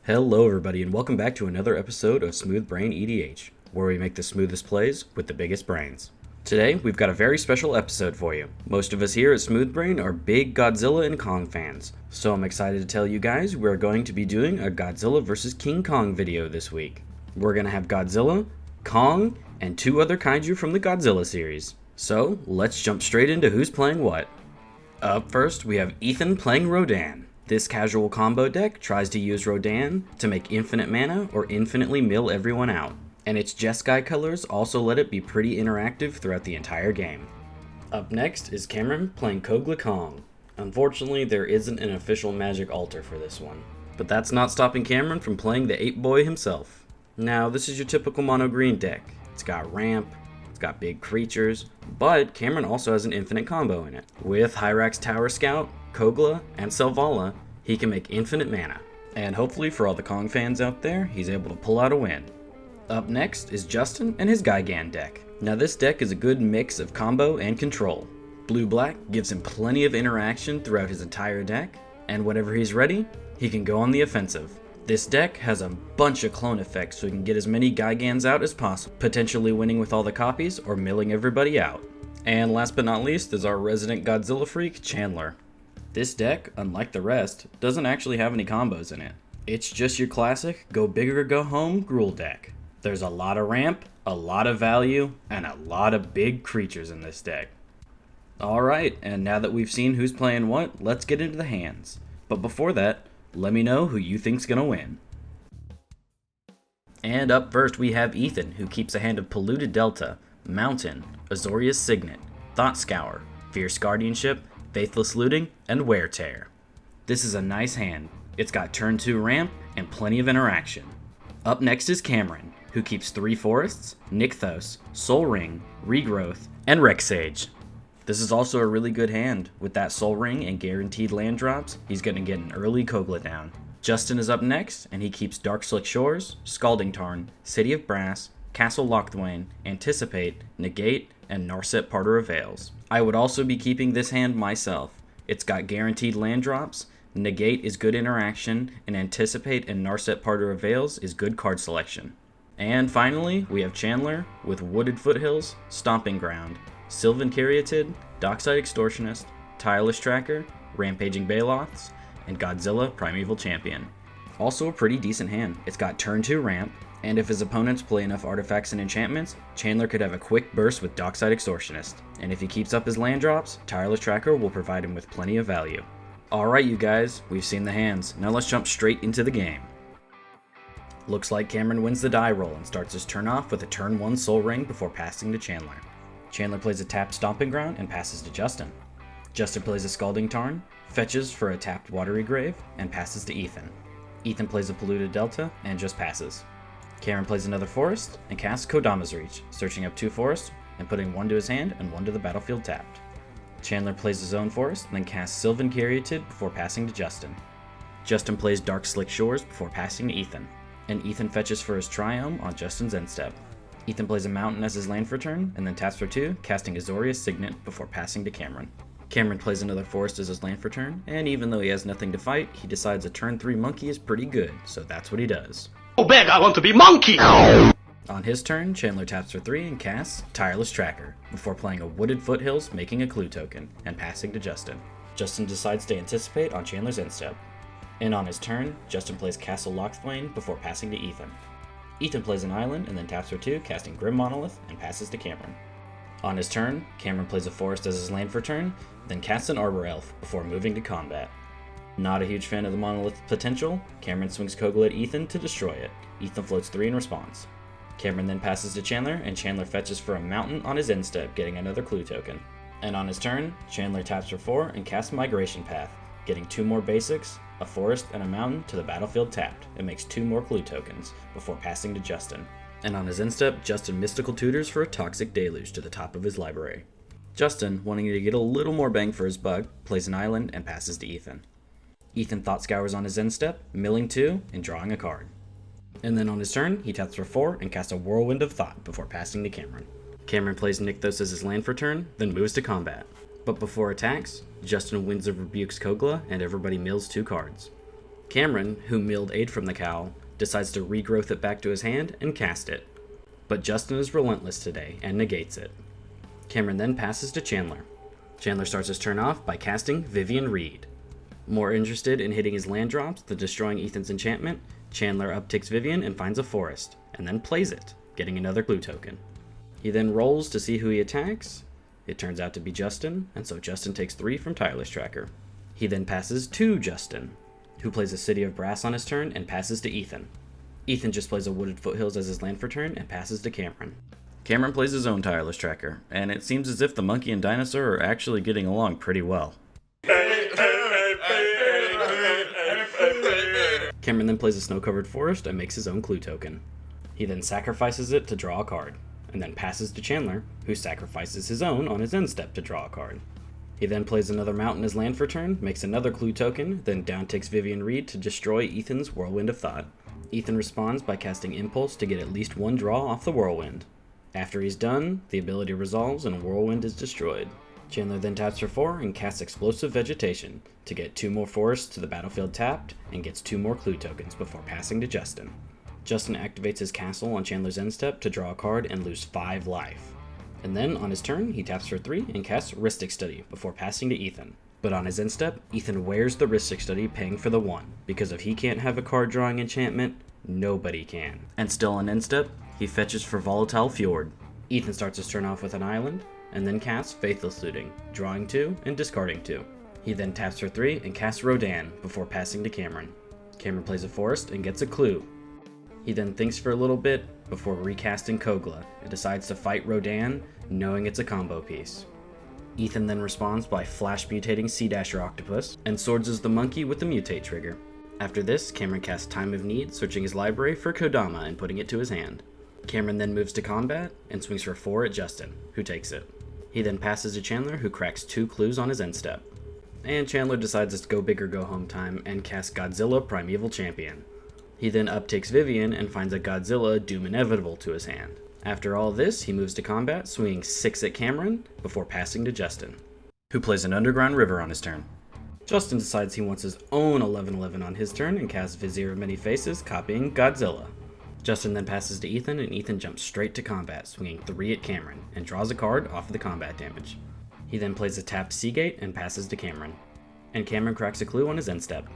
Hello everybody and welcome back to another episode of Smooth Brain EDH, where we make the smoothest plays with the biggest brains. Today, we've got a very special episode for you. Most of us here at Smooth Brain are big Godzilla and Kong fans, so I'm excited to tell you guys we're going to be doing a Godzilla vs. King Kong video this week. We're going to have Godzilla, Kong, and two other kaiju from the Godzilla series. So, let's jump straight into who's playing what. Up first, we have Ethan playing Rodan. This casual combo deck tries to use Rodan to make infinite mana or infinitely mill everyone out, and its Jeskai colors also let it be pretty interactive throughout the entire game. Up next is Cameron playing Kogla Kong. Unfortunately, there isn't an official magic altar for this one, but that's not stopping Cameron from playing the Ape Boy himself. Now, this is your typical mono green deck. It's got ramp, it's got big creatures, but Cameron also has an infinite combo in it. With Hyrax Tower Scout, Kogla, and Selvala, he can make infinite mana. And hopefully for all the Kong fans out there, he's able to pull out a win. Up next is Justin and his Gigan deck. Now this deck is a good mix of combo and control. Blue-black gives him plenty of interaction throughout his entire deck, and whenever he's ready, he can go on the offensive. This deck has a bunch of clone effects so he can get as many Gigans out as possible, potentially winning with all the copies or milling everybody out. And last but not least is our resident Godzilla freak, Chandler. This deck, unlike the rest, doesn't actually have any combos in it. It's just your classic go big or go home Gruul deck. There's a lot of ramp, a lot of value, and a lot of big creatures in this deck. Alright, and now that we've seen who's playing what, let's get into the hands. But before that, let me know who you think's gonna win. And up first we have Ethan, who keeps a hand of Polluted Delta, Mountain, Azorius Signet, Thought Scour, Fierce Guardianship, Faithless Looting, and Wear Tear. This is a nice hand. It's got turn 2 ramp and plenty of interaction. Up next is Cameron, who keeps 3 forests, Nykthos, Soul Ring, Regrowth, and Rex Sage. This is also a really good hand. With that Soul Ring and guaranteed land drops, he's going to get an early Kogla down. Justin is up next, and he keeps Dark Slick Shores, Scalding Tarn, City of Brass, Castle Locthwain, Anticipate, Negate, and Narset Parter of Veils. I would also be keeping this hand myself. It's got guaranteed land drops, Negate is good interaction, and Anticipate and Narset Parter of Veils is good card selection. And finally, we have Chandler with Wooded Foothills, Stomping Ground, Sylvan Caryatid, Dockside Extortionist, Tireless Tracker, Rampaging Baloths, and Godzilla Primeval Champion. Also a pretty decent hand. It's got turn 2 ramp, and if his opponents play enough artifacts and enchantments, Chandler could have a quick burst with Dockside Extortionist. And if he keeps up his land drops, Tireless Tracker will provide him with plenty of value. Alright you guys, we've seen the hands. Now let's jump straight into the game. Looks like Cameron wins the die roll and starts his turn off with a turn 1 Soul Ring before passing to Chandler. Chandler plays a tapped Stomping Ground and passes to Justin. Justin plays a Scalding Tarn, fetches for a tapped Watery Grave, and passes to Ethan. Ethan plays a Polluted Delta and just passes. Cameron plays another forest and casts Kodama's Reach, searching up 2 forests and putting 1 to his hand and 1 to the battlefield tapped. Chandler plays his own forest and then casts Sylvan Caryatid before passing to Justin. Justin plays Dark Slick Shores before passing to Ethan, and Ethan fetches for his Triome on Justin's end step. Ethan plays a mountain as his land for turn and then taps for 2, casting Azorius Signet before passing to Cameron. Cameron plays another forest as his land for turn, and even though he has nothing to fight, he decides a turn 3 monkey is pretty good, so that's what he does. Oh big, I want to be monkey! On his turn, Chandler taps for 3 and casts Tireless Tracker, before playing a Wooded Foothills, making a clue token, and passing to Justin. Justin decides to Anticipate on Chandler's end step. And on his turn, Justin plays Castle Locthwain before passing to Ethan. Ethan plays an island and then taps for 2, casting Grim Monolith, and passes to Cameron. On his turn, Cameron plays a forest as his land for turn, then casts an Arbor Elf before moving to combat. Not a huge fan of the Monolith's potential, Cameron swings Kogla at Ethan to destroy it. Ethan floats 3 in response. Cameron then passes to Chandler, and Chandler fetches for a mountain on his end step, getting another clue token. And on his turn, Chandler taps for 4 and casts Migration Path, getting 2 more basics, a forest and a mountain to the battlefield tapped. It makes 2 more clue tokens, before passing to Justin. And on his end step, Justin Mystical Tutors for a Toxic Deluge to the top of his library. Justin, wanting to get a little more bang for his buck, plays an island and passes to Ethan. Ethan Thought Scours on his end step, milling 2 and drawing a card. And then on his turn, he taps for 4 and casts a Whirlwind of Thought before passing to Cameron. Cameron plays Nykthos as his land for turn, then moves to combat. But before attacks, Justin Winds of Rebukes Kogla and everybody mills 2 cards. Cameron, who milled aid from the cowl, decides to regrowth it back to his hand and cast it. But Justin is relentless today and negates it. Cameron then passes to Chandler. Chandler starts his turn off by casting Vivian Reed. More interested in hitting his land drops than destroying Ethan's enchantment, Chandler upticks Vivian and finds a forest, and then plays it, getting another clue token. He then rolls to see who he attacks. It turns out to be Justin, and so Justin takes 3 from Tireless Tracker. He then passes to Justin, who plays a City of Brass on his turn and passes to Ethan. Ethan just plays a Wooded Foothills as his land for turn and passes to Cameron. Cameron plays his own Tireless Tracker, and it seems as if the monkey and dinosaur are actually getting along pretty well. Cameron then plays a Snow-Covered Forest and makes his own clue token. He then sacrifices it to draw a card, and then passes to Chandler, who sacrifices his own on his end step to draw a card. He then plays another mountain as land for turn, makes another clue token, then downticks Vivian Reed to destroy Ethan's Whirlwind of Thought. Ethan responds by casting Impulse to get at least 1 draw off the Whirlwind. After he's done, the ability resolves and Whirlwind is destroyed. Chandler then taps for 4 and casts Explosive Vegetation to get 2 more forests to the battlefield tapped and gets 2 more clue tokens before passing to Justin. Justin activates his castle on Chandler's end step to draw a card and lose 5 life. And then on his turn, he taps for 3 and casts Rhystic Study before passing to Ethan. But on his end step, Ethan wears the Rhystic Study, paying for the 1, because if he can't have a card drawing enchantment, nobody can. And still on end step, he fetches for Volatile Fjord. Ethan starts his turn off with an island, and then casts Faithless Looting, drawing 2 and discarding 2. He then taps for 3 and casts Rodan before passing to Cameron. Cameron plays a forest and gets a clue. He then thinks for a little bit before recasting Kogla and decides to fight Rodan, knowing it's a combo piece. Ethan then responds by flash mutating Sea Dasher Octopus and swords the monkey with the mutate trigger. After this, Cameron casts Time of Need, searching his library for Kodama and putting it to his hand. Cameron then moves to combat and swings for 4 at Justin, who takes it. He then passes to Chandler, who cracks 2 clues on his end step. And Chandler decides it's go big or go home time and casts Godzilla Primeval Champion. He then uptakes Vivian and finds a Godzilla Doom Inevitable to his hand. After all this, he moves to combat, swinging 6 at Cameron before passing to Justin, who plays an Underground River on his turn. Justin decides he wants his own 11/11 on his turn and casts Vizier of Many Faces, copying Godzilla. Justin then passes to Ethan, and Ethan jumps straight to combat, swinging 3 at Cameron, and draws a card off of the combat damage. He then plays a tapped Seagate and passes to Cameron. And Cameron cracks a clue on his end step.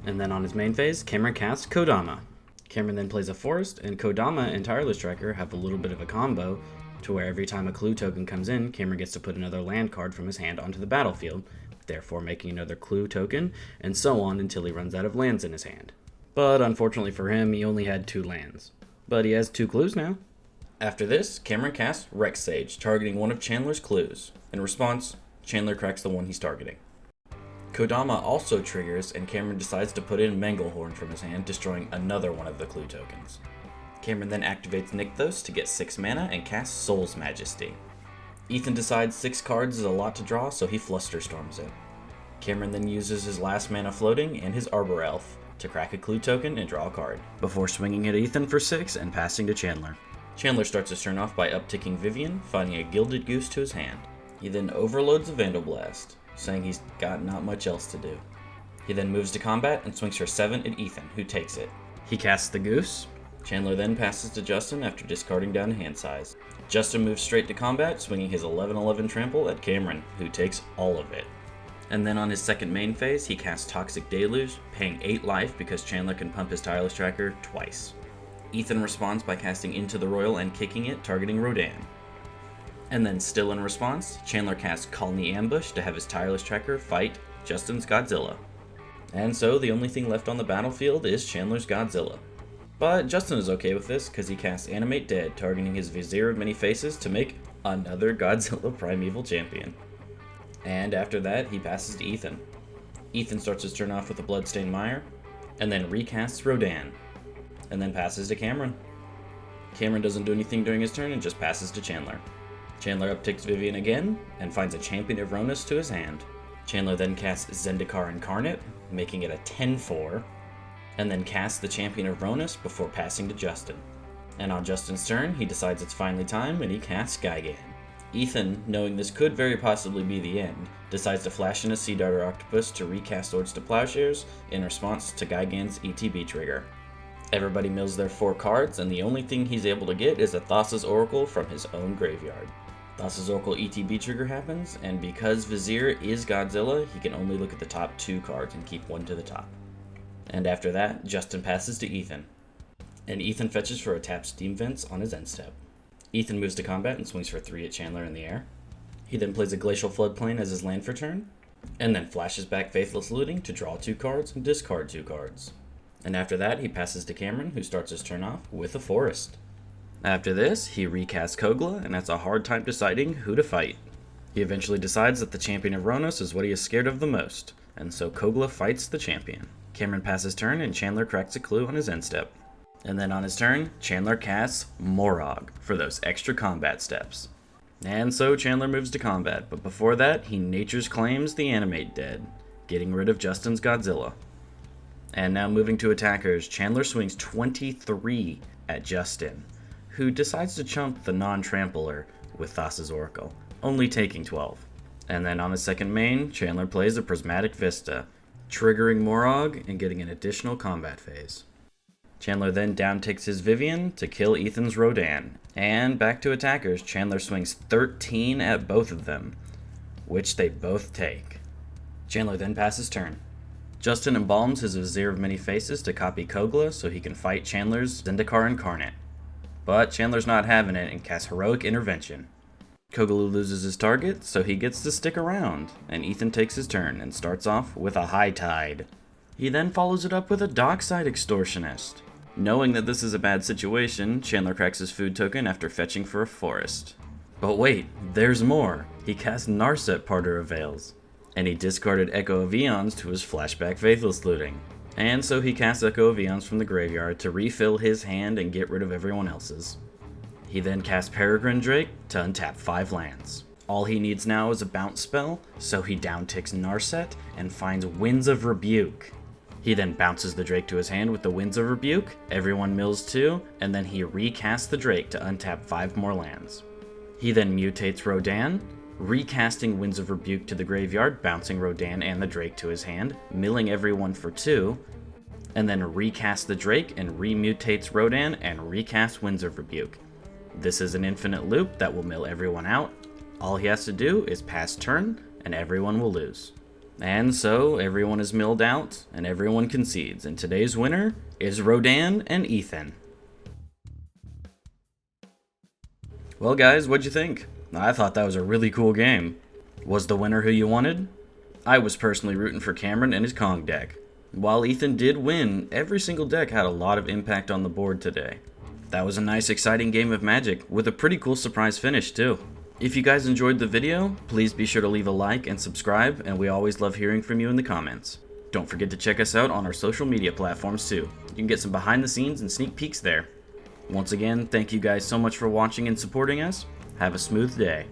And then on his main phase, Cameron casts Kodama. Cameron then plays a forest, and Kodama and Tireless Tracker have a little bit of a combo, to where every time a clue token comes in, Cameron gets to put another land card from his hand onto the battlefield, therefore making another clue token, and so on until he runs out of lands in his hand. But unfortunately for him, he only had 2 lands. But he has 2 clues now. After this, Cameron casts Rex Sage, targeting one of Chandler's clues. In response, Chandler cracks the one he's targeting. Kodama also triggers, and Cameron decides to put in Manglehorn from his hand, destroying another one of the clue tokens. Cameron then activates Nykthos to get 6 mana and casts Soul's Majesty. Ethan decides 6 cards is a lot to draw, so he Flusterstorms it. Cameron then uses his last mana floating and his Arbor Elf to crack a clue token and draw a card, before swinging at Ethan for 6 and passing to Chandler. Chandler starts his turn off by upticking Vivian, finding a Gilded Goose to his hand. He then overloads a Vandal Blast, saying he's got not much else to do. He then moves to combat and swings for 7 at Ethan, who takes it. He casts the Goose. Chandler then passes to Justin after discarding down hand size. Justin moves straight to combat, swinging his 11/11 trample at Cameron, who takes all of it. And then on his second main phase, he casts Toxic Deluge, paying 8 life because Chandler can pump his Tireless Tracker twice. Ethan responds by casting Into the Royal and kicking it, targeting Rodan. And then still in response, Chandler casts Colony Ambush to have his Tireless Tracker fight Justin's Godzilla. And so the only thing left on the battlefield is Chandler's Godzilla. But Justin is okay with this because he casts Animate Dead, targeting his Vizier of Many Faces to make another Godzilla Primeval Champion. And after that, he passes to Ethan. Ethan starts his turn off with a Bloodstained Mire, and then recasts Rodan, and then passes to Cameron. Cameron doesn't do anything during his turn and just passes to Chandler. Chandler upticks Vivian again, and finds a Champion of Ronus to his hand. Chandler then casts Zendikar Incarnate, making it a 10/4, and then casts the Champion of Ronus before passing to Justin. And on Justin's turn, he decides it's finally time, and he casts Gigan. Ethan, knowing this could very possibly be the end, decides to flash in a Sea Darter Octopus to recast Swords to Plowshares in response to Gigan's ETB trigger. Everybody mills their 4 cards, and the only thing he's able to get is a Thassa's Oracle from his own graveyard. Thassa's Oracle ETB trigger happens, and because Vizier is Godzilla, he can only look at the top 2 cards and keep 1 to the top. And after that, Justin passes to Ethan. And Ethan fetches for a tap Steam Vents on his end step. Ethan moves to combat and swings for 3 at Chandler in the air. He then plays a Glacial Floodplain as his land for turn, and then flashes back Faithless Looting to draw 2 cards and discard 2 cards. And after that, he passes to Cameron, who starts his turn off with a Forest. After this, he recasts Kogla and has a hard time deciding who to fight. He eventually decides that the Champion of Ronos is what he is scared of the most, and so Kogla fights the Champion. Cameron passes turn and Chandler cracks a clue on his end step. And then on his turn, Chandler casts Morog for those extra combat steps. And so Chandler moves to combat, but before that, he Nature's Claims the Animate Dead, getting rid of Justin's Godzilla. And now moving to attackers, Chandler swings 23 at Justin, who decides to chump the non-trampler with Thassa's Oracle, only taking 12. And then on his second main, Chandler plays a Prismatic Vista, triggering Morog and getting an additional combat phase. Chandler then downticks his Vivian to kill Ethan's Rodan, and back to attackers, Chandler swings 13 at both of them, which they both take. Chandler then passes turn. Justin embalms his Vizier of Many Faces to copy Kogla so he can fight Chandler's Zendikar Incarnate. But Chandler's not having it and casts Heroic Intervention. Kogla loses his target, so he gets to stick around, and Ethan takes his turn and starts off with a High Tide. He then follows it up with a Dockside Extortionist. Knowing that this is a bad situation, Chandler cracks his food token after fetching for a Forest. But wait, there's more. He casts Narset Parter of Veils, and he discarded Echo of Eons to his flashback Faithless Looting. And so he casts Echo of Eons from the graveyard to refill his hand and get rid of everyone else's. He then casts Peregrine Drake to untap 5 lands. All he needs now is a bounce spell, so he downticks Narset and finds Winds of Rebuke. He then bounces the Drake to his hand with the Winds of Rebuke, everyone mills 2, and then he recasts the Drake to untap 5 more lands. He then mutates Rodan, recasting Winds of Rebuke to the graveyard, bouncing Rodan and the Drake to his hand, milling everyone for 2, and then recasts the Drake and remutates Rodan and recasts Winds of Rebuke. This is an infinite loop that will mill everyone out. All he has to do is pass turn, and everyone will lose. And so, everyone is milled out, and everyone concedes, and today's winner is Rodan and Ethan. Well guys, what'd you think? I thought that was a really cool game. Was the winner who you wanted? I was personally rooting for Cameron and his Kong deck. While Ethan did win, every single deck had a lot of impact on the board today. That was a nice exciting game of Magic, with a pretty cool surprise finish too. If you guys enjoyed the video, please be sure to leave a like and subscribe, and we always love hearing from you in the comments. Don't forget to check us out on our social media platforms too. You can get some behind the scenes and sneak peeks there. Once again, thank you guys so much for watching and supporting us. Have a smooth day.